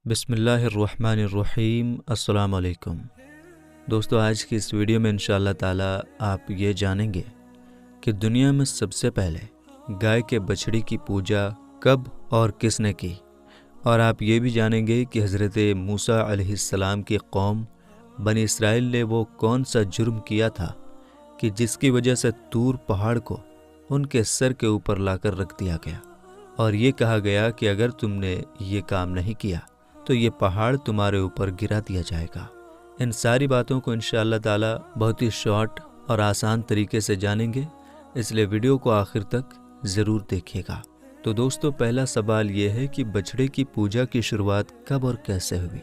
بسم اللہ الرحمن الرحیم۔ السلام علیکم دوستو، آج کی اس ویڈیو میں انشاءاللہ تعالی آپ یہ جانیں گے کہ دنیا میں سب سے پہلے گائے کے بچڑی کی پوجا کب اور کس نے کی، اور آپ یہ بھی جانیں گے کہ حضرت موسیٰ علیہ السلام کی قوم بنی اسرائیل نے وہ کون سا جرم کیا تھا کہ جس کی وجہ سے طور پہاڑ کو ان کے سر کے اوپر لا کر رکھ دیا گیا، اور یہ کہا گیا کہ اگر تم نے یہ کام نہیں کیا تو یہ پہاڑ تمہارے اوپر گرا دیا جائے گا۔ ان ساری باتوں کو انشاءاللہ تعالی بہت ہی شارٹ اور آسان طریقے سے جانیں گے، اس لیے ویڈیو کو آخر تک ضرور دیکھیے گا۔ تو دوستو، پہلا سوال یہ ہے کہ بچڑے کی پوجا کی شروعات کب اور کیسے ہوئی؟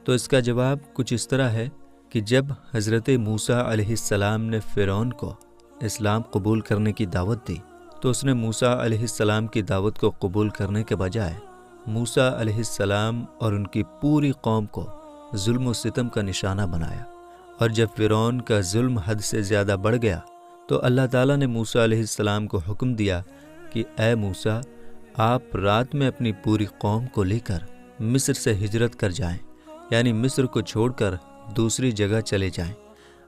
تو اس کا جواب کچھ اس طرح ہے کہ جب حضرت موسیٰ علیہ السلام نے فرعون کو اسلام قبول کرنے کی دعوت دی تو اس نے موسیٰ علیہ السلام کی دعوت کو قبول کرنے کے بجائے موسیٰ علیہ السلام اور ان کی پوری قوم کو ظلم و ستم کا نشانہ بنایا، اور جب فرعون کا ظلم حد سے زیادہ بڑھ گیا تو اللہ تعالیٰ نے موسیٰ علیہ السلام کو حکم دیا کہ اے موسیٰ، آپ رات میں اپنی پوری قوم کو لے کر مصر سے ہجرت کر جائیں، یعنی مصر کو چھوڑ کر دوسری جگہ چلے جائیں۔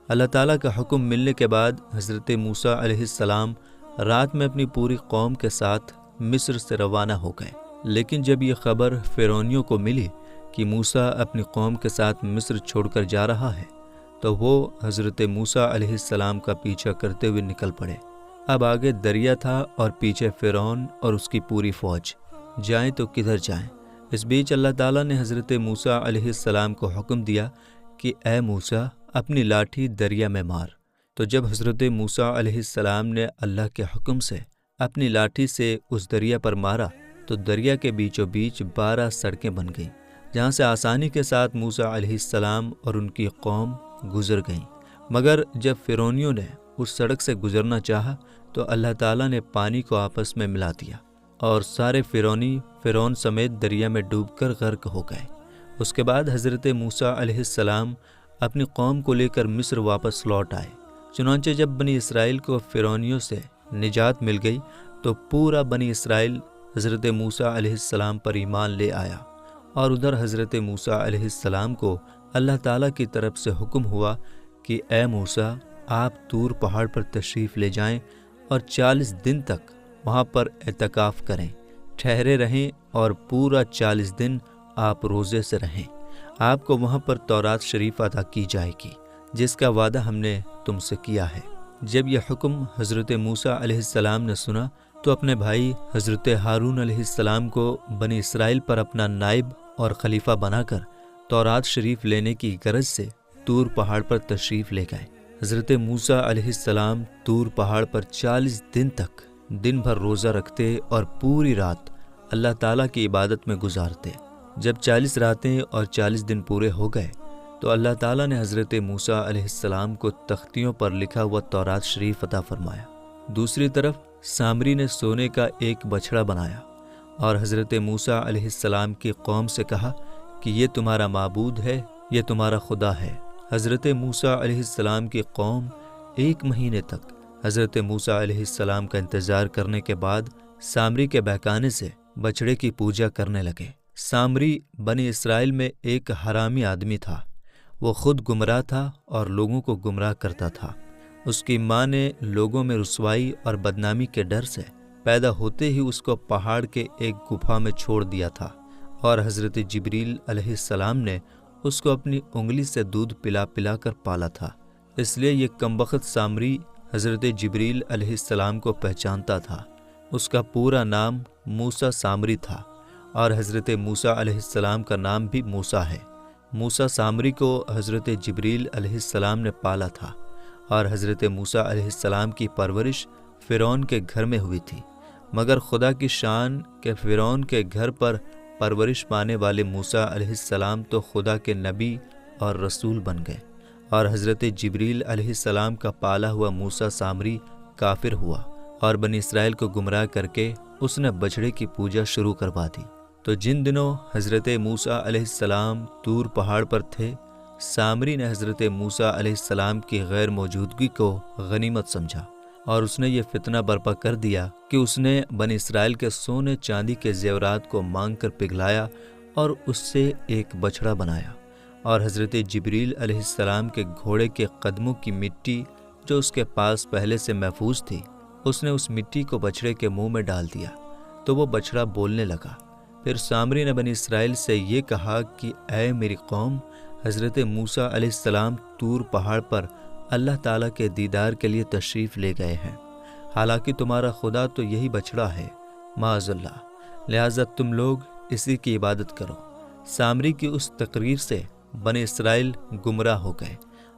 اللہ تعالیٰ کا حکم ملنے کے بعد حضرت موسیٰ علیہ السلام رات میں اپنی پوری قوم کے ساتھ مصر سے روانہ ہو گئے، لیکن جب یہ خبر فرعونیوں کو ملی کہ موسیٰ اپنی قوم کے ساتھ مصر چھوڑ کر جا رہا ہے تو وہ حضرت موسیٰ علیہ السلام کا پیچھا کرتے ہوئے نکل پڑے۔ اب آگے دریا تھا اور پیچھے فرعون اور اس کی پوری فوج، جائیں تو کدھر جائیں؟ اس بیچ اللہ تعالیٰ نے حضرت موسیٰ علیہ السلام کو حکم دیا کہ اے موسیٰ، اپنی لاٹھی دریا میں مار۔ تو جب حضرت موسیٰ علیہ السلام نے اللہ کے حکم سے اپنی لاٹھی سے اس دریا پر مارا تو دریا کے بیچوں بیچ 12 سڑکیں بن گئیں، جہاں سے آسانی کے ساتھ موسیٰ علیہ السلام اور ان کی قوم گزر گئیں۔ مگر جب فرعونیوں نے اس سڑک سے گزرنا چاہا تو اللہ تعالیٰ نے پانی کو آپس میں ملا دیا، اور سارے فرعونی فرعون سمیت دریا میں ڈوب کر غرق ہو گئے۔ اس کے بعد حضرت موسیٰ علیہ السلام اپنی قوم کو لے کر مصر واپس لوٹ آئے۔ چنانچہ جب بنی اسرائیل کو فرعونیوں سے نجات مل گئی تو پورا بنی اسرائیل حضرت موسیٰ علیہ السلام پر ایمان لے آیا، اور ادھر حضرت موسیٰ علیہ السلام کو اللہ تعالیٰ کی طرف سے حکم ہوا کہ اے موسیٰ، آپ طور پہاڑ پر تشریف لے جائیں اور 40 دن تک وہاں پر اعتکاف کریں، ٹھہرے رہیں، اور پورا 40 دن آپ روزے سے رہیں۔ آپ کو وہاں پر تورات شریف عطا کی جائے گی، جس کا وعدہ ہم نے تم سے کیا ہے۔ جب یہ حکم حضرت موسیٰ علیہ السلام نے سنا تو اپنے بھائی حضرت ہارون علیہ السلام کو بنی اسرائیل پر اپنا نائب اور خلیفہ بنا کر تورات شریف لینے کی غرض سے طور پہاڑ پر تشریف لے گئے۔ حضرت موسیٰ علیہ السلام طور پہاڑ پر 40 دن تک دن بھر روزہ رکھتے اور پوری رات اللہ تعالیٰ کی عبادت میں گزارتے۔ جب 40 راتیں اور 40 دن پورے ہو گئے تو اللہ تعالیٰ نے حضرت موسیٰ علیہ السلام کو تختیوں پر لکھا ہوا تورات شریف عطا فرمایا۔ دوسری طرف سامری نے سونے کا ایک بچھڑا بنایا اور حضرت موسیٰ علیہ السلام کی قوم سے کہا کہ یہ تمہارا معبود ہے، یہ تمہارا خدا ہے۔ حضرت موسیٰ علیہ السلام کی قوم 1 مہینے تک حضرت موسیٰ علیہ السلام کا انتظار کرنے کے بعد سامری کے بہکانے سے بچڑے کی پوجا کرنے لگے۔ سامری بنی اسرائیل میں ایک حرامی آدمی تھا، وہ خود گمراہ تھا اور لوگوں کو گمراہ کرتا تھا۔ اس کی ماں نے لوگوں میں رسوائی اور بدنامی کے ڈر سے پیدا ہوتے ہی اس کو پہاڑ کے ایک گپھا میں چھوڑ دیا تھا، اور حضرت جبریل علیہ السلام نے اس کو اپنی انگلی سے دودھ پلا پلا کر پالا تھا۔ اس لیے یہ کمبخت سامری حضرت جبریل علیہ السلام کو پہچانتا تھا۔ اس کا پورا نام موسیٰ سامری تھا، اور حضرت موسیٰ علیہ السلام کا نام بھی موسیٰ ہے۔ موسیٰ سامری کو حضرت جبریل علیہ السلام نے پالا تھا، اور حضرت موسیٰ علیہ السلام کی پرورش فرعون کے گھر میں ہوئی تھی، مگر خدا کی شان کہ فرعون کے گھر پر پرورش پانے والے موسیٰ علیہ السلام تو خدا کے نبی اور رسول بن گئے، اور حضرت جبریل علیہ السلام کا پالا ہوا موسیٰ سامری کافر ہوا اور بنی اسرائیل کو گمراہ کر کے اس نے بچڑے کی پوجا شروع کروا دی۔ تو جن دنوں حضرت موسیٰ علیہ السلام طور پہاڑ پر تھے، سامری نے حضرت موسیٰ علیہ السلام کی غیر موجودگی کو غنیمت سمجھا، اور اس نے یہ فتنہ برپا کر دیا کہ اس نے بنی اسرائیل کے سونے چاندی کے زیورات کو مانگ کر پگھلایا اور اس سے ایک بچڑا بنایا، اور حضرت جبریل علیہ السلام کے گھوڑے کے قدموں کی مٹی جو اس کے پاس پہلے سے محفوظ تھی، اس نے اس مٹی کو بچڑے کے منہ میں ڈال دیا تو وہ بچڑا بولنے لگا۔ پھر سامری نے بنی اسرائیل سے یہ کہا کہ اے میری قوم، حضرت موسیٰ علیہ السلام طور پہاڑ پر اللہ تعالیٰ کے دیدار کے لیے تشریف لے گئے ہیں، حالانکہ تمہارا خدا تو یہی بچڑا ہے، معاذ اللہ، لہٰذا تم لوگ اسی کی عبادت کرو۔ سامری کی اس تقریر سے بنی اسرائیل گمراہ ہو گئے،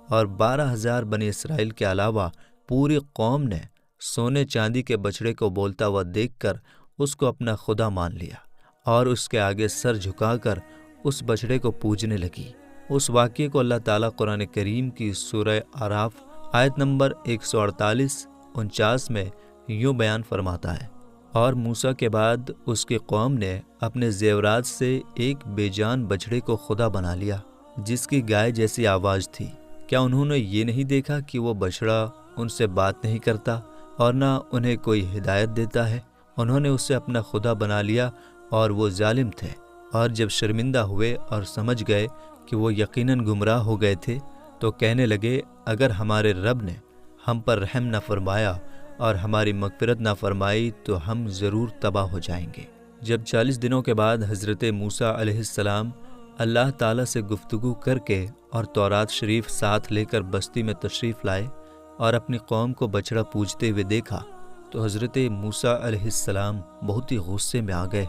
اور 12,000 بنی اسرائیل کے علاوہ پوری قوم نے سونے چاندی کے بچڑے کو بولتا ہوا دیکھ کر اس کو اپنا خدا مان لیا، اور اس کے آگے سر جھکا کر اس بچڑے کو پوجنے لگی۔ اس واقعے کو اللہ تعالیٰ قرآن کریم کی سورہ اعراف آیت نمبر 148-49 میں یوں بیان فرماتا ہے، اور موسیٰ کے بعد اس کی قوم نے اپنے زیورات سے ایک بے جان بچڑے کو خدا بنا لیا جس کی گائے جیسی آواز تھی۔ کیا انہوں نے یہ نہیں دیکھا کہ وہ بچڑا ان سے بات نہیں کرتا اور نہ انہیں کوئی ہدایت دیتا ہے؟ انہوں نے اسے اپنا خدا بنا لیا اور وہ ظالم تھے، اور جب شرمندہ ہوئے اور سمجھ گئے کہ وہ یقیناً گمراہ ہو گئے تھے تو کہنے لگے، اگر ہمارے رب نے ہم پر رحم نہ فرمایا اور ہماری مغفرت نہ فرمائی تو ہم ضرور تباہ ہو جائیں گے۔ جب 40 دنوں کے بعد حضرت موسیٰ علیہ السلام اللہ تعالیٰ سے گفتگو کر کے اور تورات شریف ساتھ لے کر بستی میں تشریف لائے اور اپنی قوم کو بچڑا پوجتے ہوئے دیکھا تو حضرت موسیٰ علیہ السلام بہت ہی غصے میں آ گئے،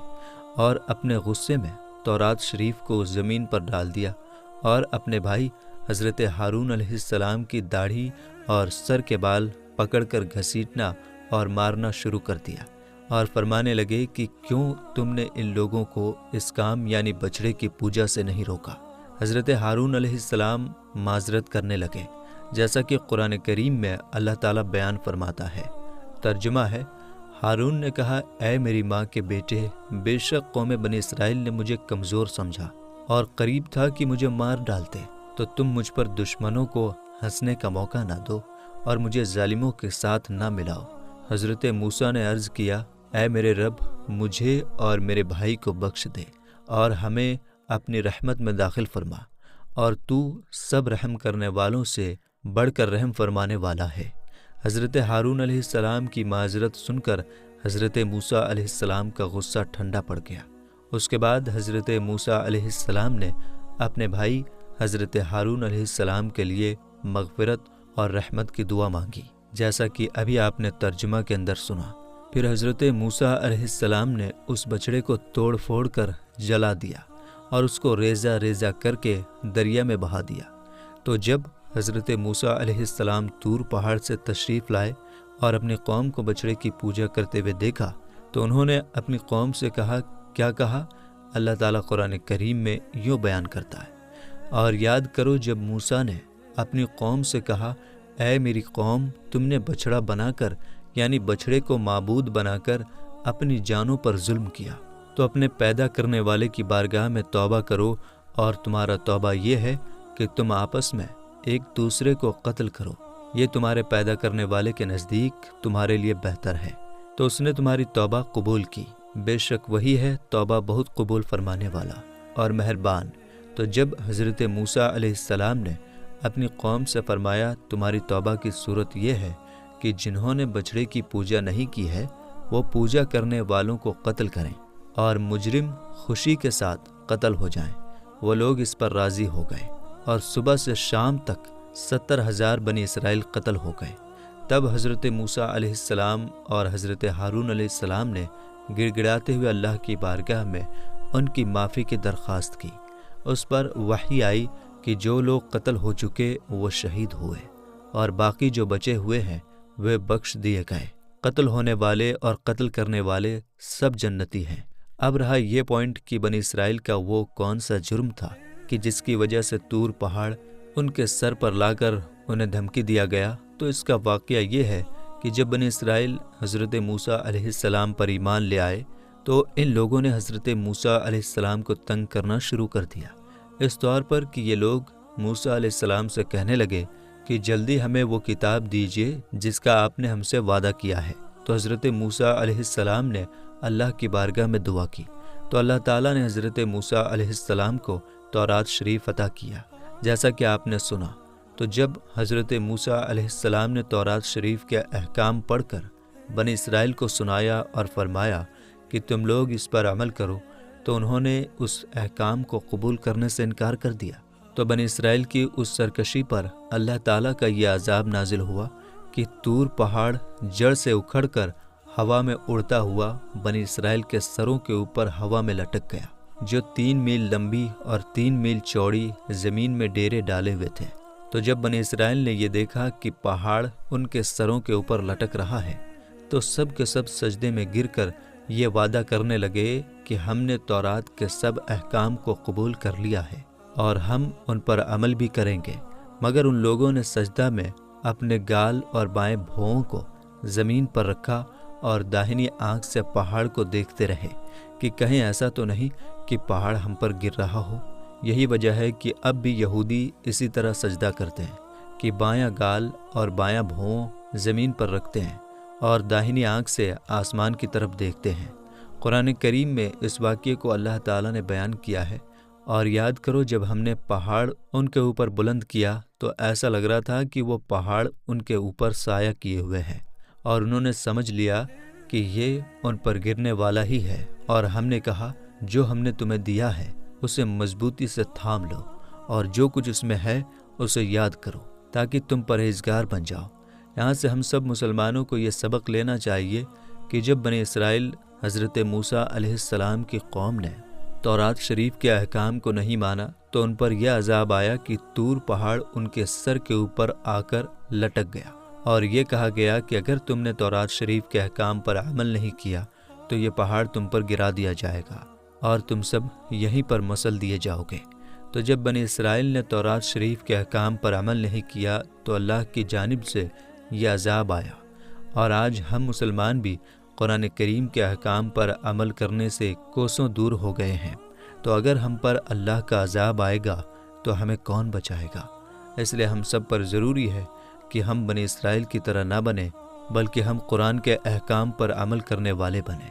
اور اپنے غصے میں تورات شریف کو زمین پر ڈال دیا، اور اپنے بھائی حضرت ہارون علیہ السلام کی داڑھی اور سر کے بال پکڑ کر گھسیٹنا اور مارنا شروع کر دیا، اور فرمانے لگے کہ کیوں تم نے ان لوگوں کو اس کام یعنی بچڑے کی پوجا سے نہیں روکا۔ حضرت ہارون علیہ السلام معذرت کرنے لگے، جیسا کہ قرآن کریم میں اللہ تعالیٰ بیان فرماتا ہے۔ ترجمہ ہے، ہارون نے کہا، اے میری ماں کے بیٹے، بے شک قوم بنی اسرائیل نے مجھے کمزور سمجھا اور قریب تھا کہ مجھے مار ڈالتے، تو تم مجھ پر دشمنوں کو ہنسنے کا موقع نہ دو اور مجھے ظالموں کے ساتھ نہ ملاؤ۔ حضرت موسیٰ نے عرض کیا، اے میرے رب، مجھے اور میرے بھائی کو بخش دے اور ہمیں اپنی رحمت میں داخل فرما، اور تو سب رحم کرنے والوں سے بڑھ کر رحم فرمانے والا ہے۔ حضرت ہارون علیہ السلام کی معذرت سن کر حضرت موسیٰ علیہ السلام کا غصہ ٹھنڈا پڑ گیا۔ اس کے بعد حضرت موسیٰ علیہ السلام نے اپنے بھائی حضرت ہارون علیہ السلام کے لیے مغفرت اور رحمت کی دعا مانگی، جیسا کہ ابھی آپ نے ترجمہ کے اندر سنا۔ پھر حضرت موسیٰ علیہ السلام نے اس بچڑے کو توڑ پھوڑ کر جلا دیا اور اس کو ریزہ ریزہ کر کے دریا میں بہا دیا۔ تو جب حضرت موسیٰ علیہ السلام طور پہاڑ سے تشریف لائے اور اپنی قوم کو بچڑے کی پوجا کرتے ہوئے دیکھا تو انہوں نے اپنی قوم سے کہا، کیا کہا؟ اللہ تعالیٰ قرآن کریم میں یوں بیان کرتا ہے، اور یاد کرو جب موسیٰ نے اپنی قوم سے کہا، اے میری قوم، تم نے بچڑا بنا کر یعنی بچڑے کو معبود بنا کر اپنی جانوں پر ظلم کیا، تو اپنے پیدا کرنے والے کی بارگاہ میں توبہ کرو، اور تمہارا توبہ یہ ہے کہ تم آپس میں ایک دوسرے کو قتل کرو، یہ تمہارے پیدا کرنے والے کے نزدیک تمہارے لیے بہتر ہے۔ تو اس نے تمہاری توبہ قبول کی، بے شک وہی ہے توبہ بہت قبول فرمانے والا اور مہربان۔ تو جب حضرت موسیٰ علیہ السلام نے اپنی قوم سے فرمایا، تمہاری توبہ کی صورت یہ ہے کہ جنہوں نے بچڑے کی پوجا نہیں کی ہے وہ پوجا کرنے والوں کو قتل کریں، اور مجرم خوشی کے ساتھ قتل ہو جائیں۔ وہ لوگ اس پر راضی ہو گئے، اور صبح سے شام تک 70,000 بنی اسرائیل قتل ہو گئے۔ تب حضرت موسیٰ علیہ السلام اور حضرت ہارون علیہ السلام نے گڑ گڑاتے ہوئے اللہ کی بارگاہ میں ان کی معافی کی درخواست کی۔ اس پر وحی آئی کہ جو لوگ قتل ہو چکے وہ شہید ہوئے، اور باقی جو بچے ہوئے ہیں وہ بخش دیے گئے۔ قتل ہونے والے اور قتل کرنے والے سب جنتی ہیں۔ اب رہا یہ پوائنٹ کہ بنی اسرائیل کا وہ کون سا جرم تھا کہ جس کی وجہ سے طور پہاڑ ان کے سر پر لا کر انہیں دھمکی دیا گیا۔ تو اس کا واقعہ یہ ہے کہ جب بنی اسرائیل حضرت موسیٰ علیہ السلام پر ایمان لے آئے تو ان لوگوں نے حضرت موسیٰ علیہ السلام کو تنگ کرنا شروع کر دیا، اس طور پر کہ یہ لوگ موسیٰ علیہ السلام سے کہنے لگے کہ جلدی ہمیں وہ کتاب دیجیے جس کا آپ نے ہم سے وعدہ کیا ہے۔ تو حضرت موسیٰ علیہ السلام نے اللہ کی بارگاہ میں دعا کی، تو اللہ تعالیٰ نے حضرت موسیٰ علیہ السلام کو تورات شریف عطا کیا، جیسا کہ آپ نے سنا۔ تو جب حضرت موسیٰ علیہ السلام نے تورات شریف کے احکام پڑھ کر بنی اسرائیل کو سنایا اور فرمایا کہ تم لوگ اس پر عمل کرو، تو انہوں نے اس احکام کو قبول کرنے سے انکار کر دیا۔ تو بنی اسرائیل کی اس سرکشی پر اللہ تعالیٰ کا یہ عذاب نازل ہوا کہ طور پہاڑ جڑ سے اکھڑ کر ہوا میں اڑتا ہوا بنی اسرائیل کے سروں کے اوپر ہوا میں لٹک گیا، جو 3 میل لمبی اور 3 میل چوڑی زمین میں ڈیرے ڈالے ہوئے تھے۔ تو جب بنی اسرائیل نے یہ دیکھا کہ پہاڑ ان کے سروں کے اوپر لٹک رہا ہے، تو سب کے سب سجدے میں گر کر یہ وعدہ کرنے لگے کہ ہم نے تورات کے سب احکام کو قبول کر لیا ہے اور ہم ان پر عمل بھی کریں گے۔ مگر ان لوگوں نے سجدہ میں اپنے گال اور بائیں بھوؤں کو زمین پر رکھا اور داہنی آنکھ سے پہاڑ کو دیکھتے رہے کہ کہیں ایسا تو نہیں کہ پہاڑ ہم پر گر رہا ہو۔ یہی وجہ ہے کہ اب بھی یہودی اسی طرح سجدہ کرتے ہیں کہ بایاں گال اور بایاں بھوؤں زمین پر رکھتے ہیں اور داہنی آنکھ سے آسمان کی طرف دیکھتے ہیں۔ قرآن کریم میں اس واقعے کو اللہ تعالیٰ نے بیان کیا ہے، اور یاد کرو جب ہم نے پہاڑ ان کے اوپر بلند کیا تو ایسا لگ رہا تھا کہ وہ پہاڑ ان کے اوپر سایہ کیے ہوئے ہیں، اور انہوں نے سمجھ لیا کہ یہ ان پر گرنے والا ہی ہے، اور ہم نے کہا جو ہم نے تمہیں دیا ہے اسے مضبوطی سے تھام لو، اور جو کچھ اس میں ہے اسے یاد کرو تاکہ تم پرہیزگار بن جاؤ۔ یہاں سے ہم سب مسلمانوں کو یہ سبق لینا چاہیے کہ جب بنی اسرائیل حضرت موسیٰ علیہ السلام کی قوم نے تورات شریف کے احکام کو نہیں مانا تو ان پر یہ عذاب آیا کہ طور پہاڑ ان کے سر کے اوپر آ کر لٹک گیا، اور یہ کہا گیا کہ اگر تم نے تورات شریف کے احکام پر عمل نہیں کیا تو یہ پہاڑ تم پر گرا دیا جائے گا اور تم سب یہیں پر مسل دیے جاؤ گے۔ تو جب بنی اسرائیل نے تورات شریف کے احکام پر عمل نہیں کیا تو اللہ کی جانب سے یہ عذاب آیا، اور آج ہم مسلمان بھی قرآن کریم کے احکام پر عمل کرنے سے کوسوں دور ہو گئے ہیں۔ تو اگر ہم پر اللہ کا عذاب آئے گا تو ہمیں کون بچائے گا؟ اس لیے ہم سب پر ضروری ہے کہ ہم بنی اسرائیل کی طرح نہ بنیں، بلکہ ہم قرآن کے احکام پر عمل کرنے والے بنیں۔